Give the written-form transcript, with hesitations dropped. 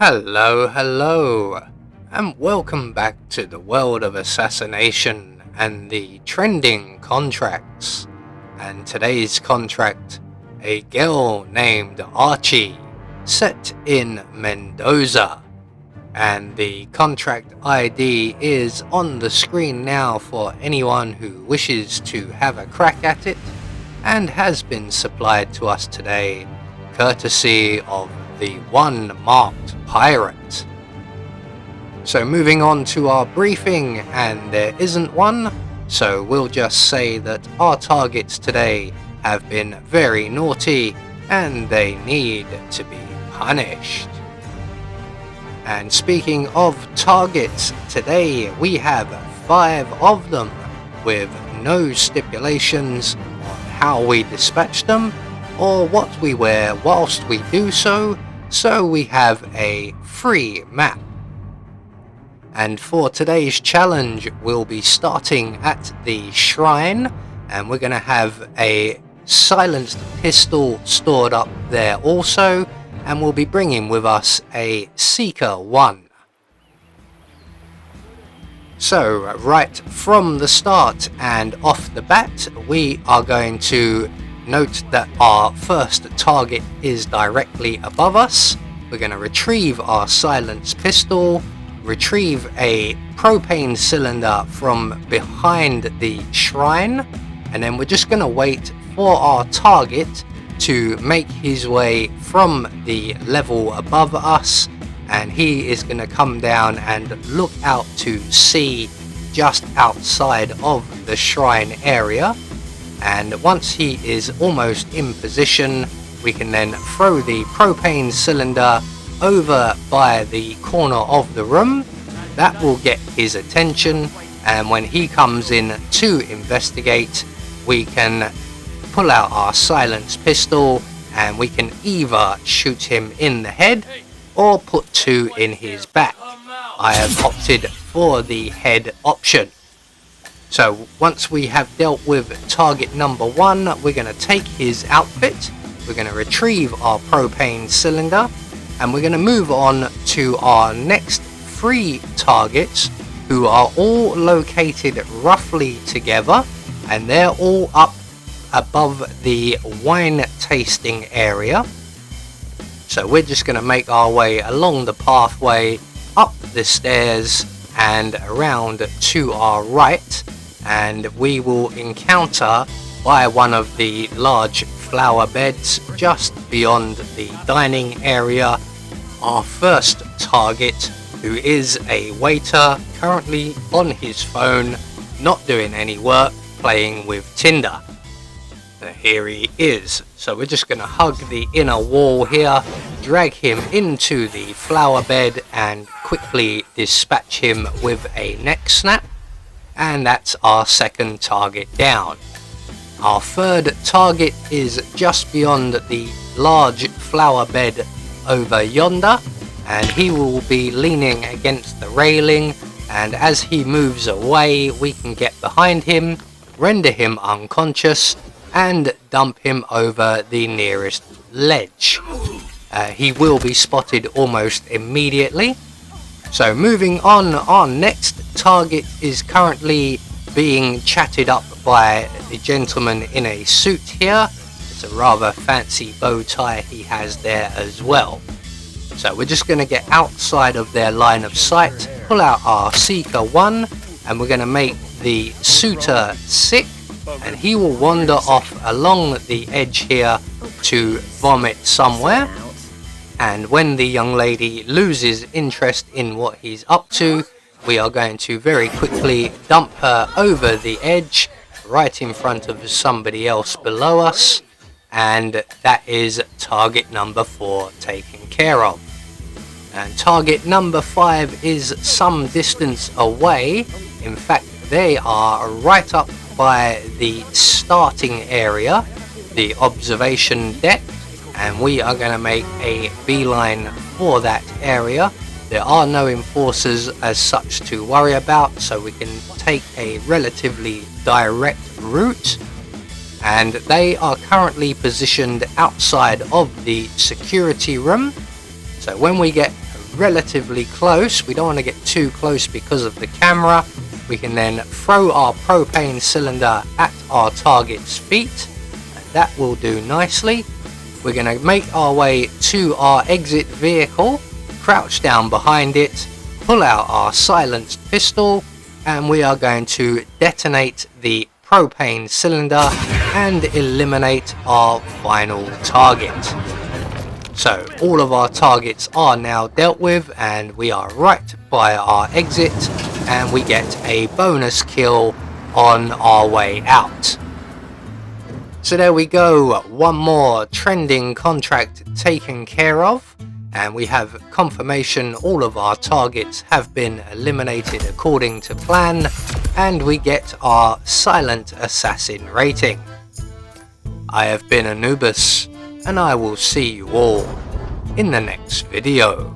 Hello, and welcome back to the world of assassination and the trending contracts. And today's contract, A Girl Named Archie, set in Mendoza. And the contract ID is on the screen now for anyone who wishes to have a crack at it, and has been supplied to us today courtesy of the one marked pirate. So moving on to our briefing, and there isn't one, so we'll just say that our targets today have been very naughty and they need to be punished. And speaking of targets, today we have 5 of them with no stipulations on how we dispatch them or what we wear whilst we do so we have a free map. And for today's challenge, we'll be starting at the shrine, and we're going to have a silenced pistol stored up there also, and we'll be bringing with us a Seeker 1. So right from the start and off the bat, we are going to note that our first target is directly above us. We're going to retrieve our silenced pistol, retrieve a propane cylinder from behind the shrine, and then we're just going to wait for our target to make his way from the level above us, and he is going to come down and look out to sea just outside of the shrine area. And once he is almost in position, we can then throw the propane cylinder over by the corner of the room. That will get his attention, and when he comes in to investigate, we can pull out our silenced pistol and we can either shoot him in the head or put 2 in his back. I have opted for the head option. So once we have dealt with target number 1, we're going to take his outfit, we're going to retrieve our propane cylinder, and we're going to move on to our next 3 targets, who are all located roughly together, and they're all up above the wine tasting area. So we're just going to make our way along the pathway, up the stairs and around to our right, and we will encounter by one of the large flower beds just beyond the dining area our first target, who is a waiter currently on his phone, not doing any work, playing with Tinder. So here he is. So we're just going to hug the inner wall here, drag him into the flower bed and quickly dispatch him with a neck snap. And that's our second target down. Our third target is just beyond the large flower bed over yonder, and he will be leaning against the railing, and as he moves away we can get behind him, render him unconscious and dump him over the nearest ledge. He will be spotted almost immediately. So moving on, our next target is currently being chatted up by the gentleman in a suit here. It's a rather fancy bow tie he has there as well. So we're just going to get outside of their line of sight, pull out our Seeker 1, and we're going to make the suitor sick, and he will wander off along the edge here to vomit somewhere. And when the young lady loses interest in what he's up to, we are going to very quickly dump her over the edge right in front of somebody else below us, and that is target number 4 taken care of. And target number 5 is some distance away. In fact, they are right up by the starting area, the observation deck, and we are going to make a beeline for that area. There are no enforcers as such to worry about, so we can take a relatively direct route, and they are currently positioned outside of the security room. So when we get relatively close. We don't want to get too close because of the camera. We can then throw our propane cylinder at our target's feet, and that will do nicely. We're going to make our way to our exit vehicle, crouch down behind it, pull out our silenced pistol, and we are going to detonate the propane cylinder and eliminate our final target. So all of our targets are now dealt with, and we are right by our exit, and we get a bonus kill on our way out. So there we go, one more trending contract taken care of, and we have confirmation all of our targets have been eliminated according to plan, and we get our silent assassin rating. I have been Anubis, and I will see you all in the next video.